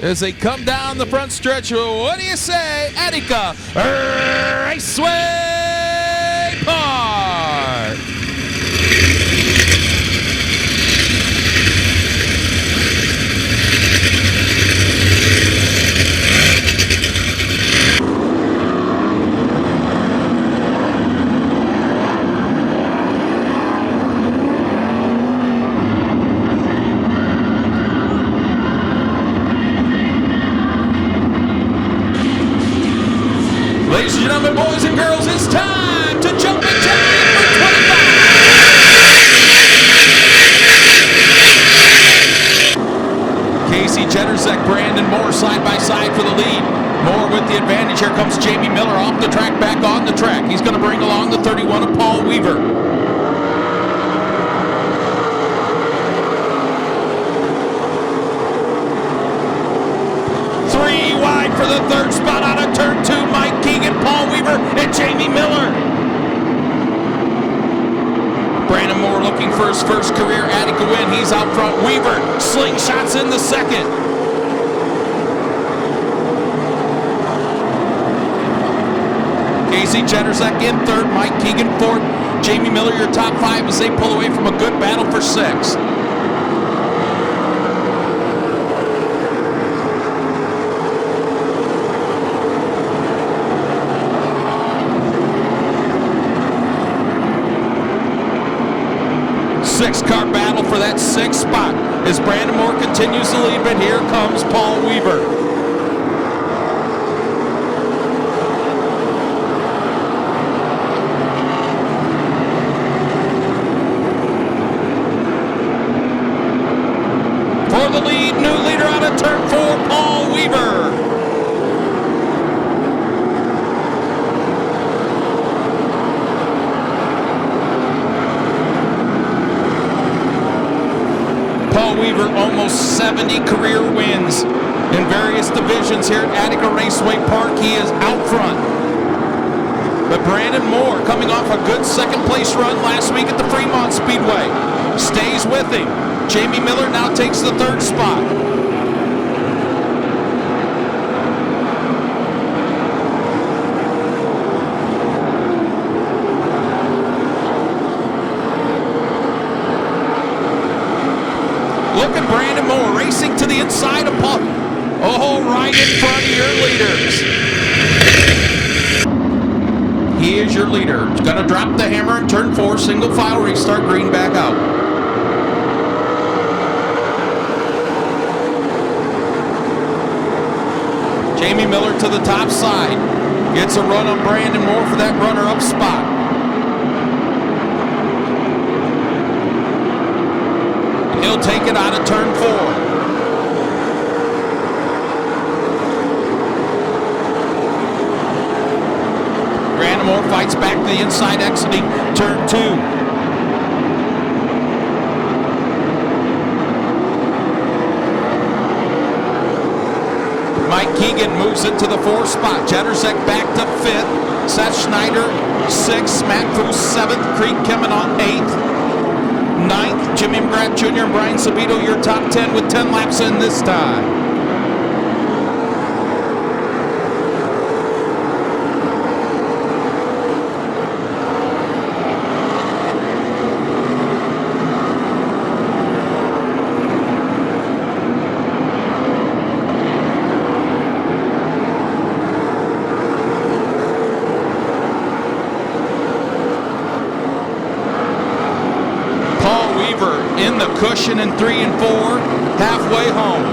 as they come down the front stretch. What do you say, Attica Raceway Park? Ladies and gentlemen, boys and girls, it's time to jump in time for 25. Casey Jennerzek, Brandon Moore side by side for the lead. Moore with the advantage. Here comes Jamie Miller off the track, back on the track. He's going to bring along the 31 of Paul Weaver. Wide for the third spot out of turn 2. Mike Keegan, Paul Weaver, and Jamie Miller. Brandon Moore looking for his first career Attica win. He's out front. Weaver slingshots in the second. Casey Jennerzek in third. Mike Keegan fourth. Jamie Miller, your top 5 as they pull away from a good battle for 6. Six-car battle for that 6th spot as Brandon Moore continues to lead, but here comes Paul Weaver. For the lead, new leader out of turn 4, Paul Weaver. Paul Weaver, almost 70 career wins in various divisions here at Attica Raceway Park. He is out front. But Brandon Moore, coming off a good second place run last week at the Fremont Speedway, stays with him. Jamie Miller now takes the 3rd spot. Look at Brandon Moore racing to the inside of Paul. Oh, right in front of your leaders. He is your leader. He's going to drop the hammer in turn 4, single file restart, green back out. Jamie Miller to the top side. Gets a run on Brandon Moore for that runner-up spot. He'll take it out of turn 4. Brandon Moore fights back to the inside, exiting turn 2. Mike Keegan moves it to the 4th spot. Jennerzek back to 5th. Seth Schneider 6th. Matt Foose 7th. Creed Kemenon 8th. 9th, Jimmy McGrath Jr. and Brian Sabito, your top 10 with 10 laps in this time. In the cushion in 3 and 4, halfway home.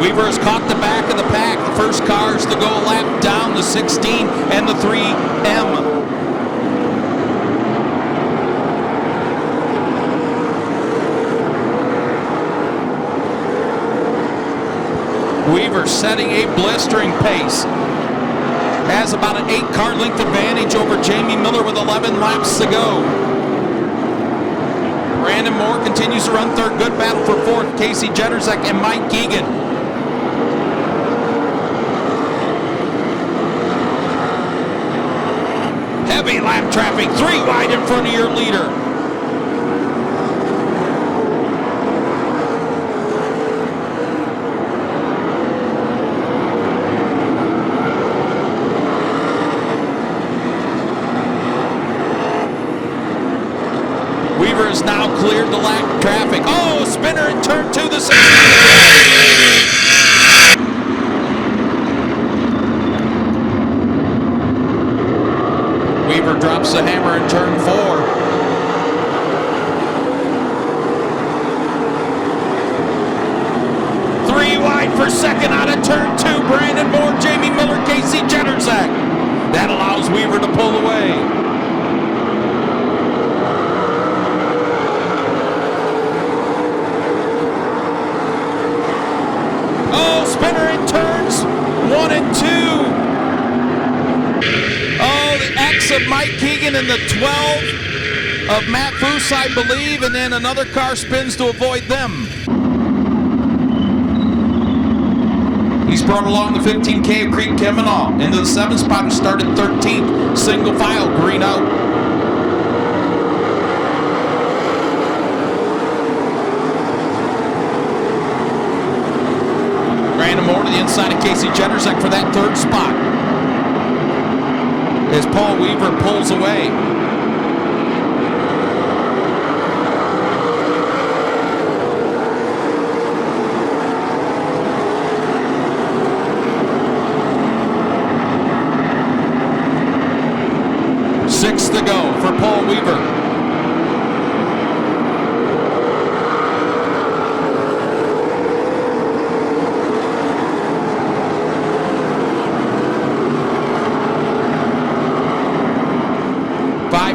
Weaver has caught the back of the pack. The first cars to go a lap down the 16 and the 3M. Weaver setting a blistering pace. Has about an 8-car length advantage over Jamie Miller with 11 laps to go. Brandon Moore continues to run third. Good battle for fourth. Casey Jennerzek and Mike Keegan. lap traffic. 3 wide in front of your leader. Weaver has now cleared the lap traffic. Oh, spinner in turn 2, the 16. Weaver drops the hammer in turn 4. Three wide for second out of turn 2. Brandon Moore, Jamie Miller, Casey Jennerzak. That allows Weaver to pull away. Oh, spinner in turns 1 and 2. Oh, the X of Mike Keegan and the 12 of Matt Foose, I believe, and then another car spins to avoid them. He's brought along the 15K of Creek Kemmenaw into the 7th spot and started 13th. Single file, green out. Brandon Moore to the inside of Casey Jennerzak for that 3rd spot, as Paul Weaver pulls away. Sixth to go for Paul Weaver.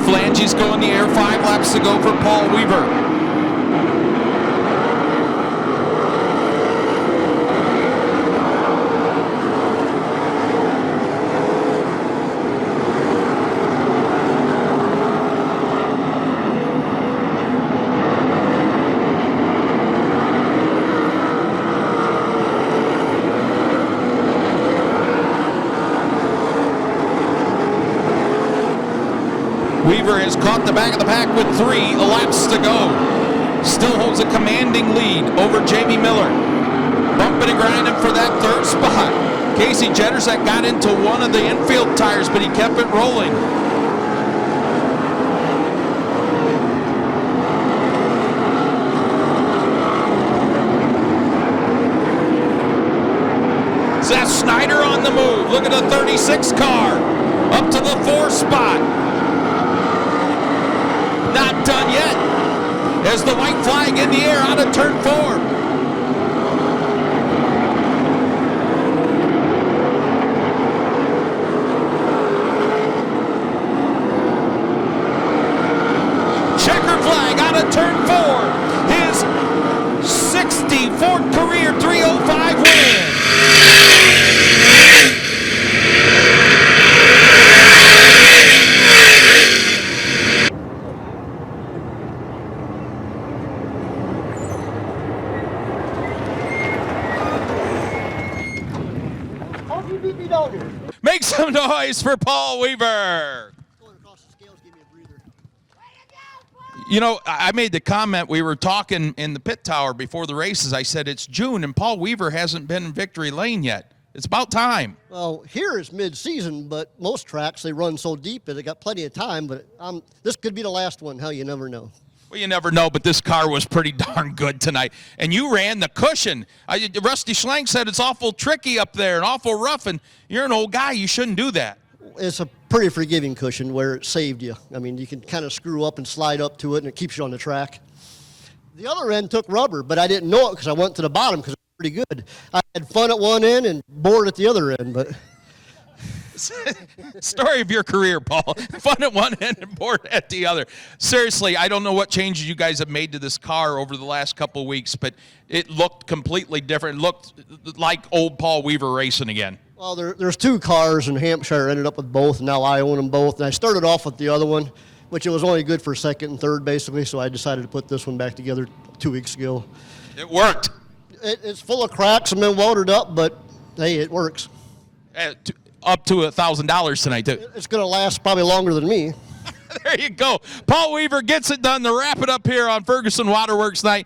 Flanges go in the air, 5 laps to go for Paul Weaver. Weaver has caught the back of the pack with 3 laps to go. Still holds a commanding lead over Jamie Miller. Bumping and grinding for that 3rd spot. Casey Jennerzak got into one of the infield tires, but he kept it rolling. Seth Snyder on the move. Look at the 36 car. Up to the 4th spot. Not done yet, as the white flag in the air out of turn 4. Checker flag out of turn 4. His 64th career 305 win. Make some noise for Paul Weaver. You know, I made the comment, we were talking in the pit tower before the races. I said it's June and Paul Weaver hasn't been in victory lane yet. It's about time. Well, here is mid-season, but most tracks, they run so deep that they got plenty of time. But this could be the last one. Hell, you never know. Well, you never know, but this car was pretty darn good tonight. And you ran the cushion. Rusty Schlenk said it's awful tricky up there and awful rough, and you're an old guy. You shouldn't do that. It's a pretty forgiving cushion where it saved you. I mean, you can kind of screw up and slide up to it, and it keeps you on the track. The other end took rubber, but I didn't know it because I went to the bottom because it was pretty good. I had fun at one end and bored at the other end, but... Story of your career, Paul. Fun at one end and bored at the other. Seriously, I don't know what changes you guys have made to this car over the last couple of weeks, but it looked completely different. It looked like old Paul Weaver racing again. Well, there's 2 cars, and Hampshire ended up with both, and now I own them both. And I started off with the other one, which it was only good for second and third, basically, so I decided to put this one back together 2 weeks ago. It worked. It's full of cracks and been welded up, but, hey, it works. up to $1,000 tonight, too. It's going to last probably longer than me. There you go. Paul Weaver gets it done to wrap it up here on Ferguson Waterworks night.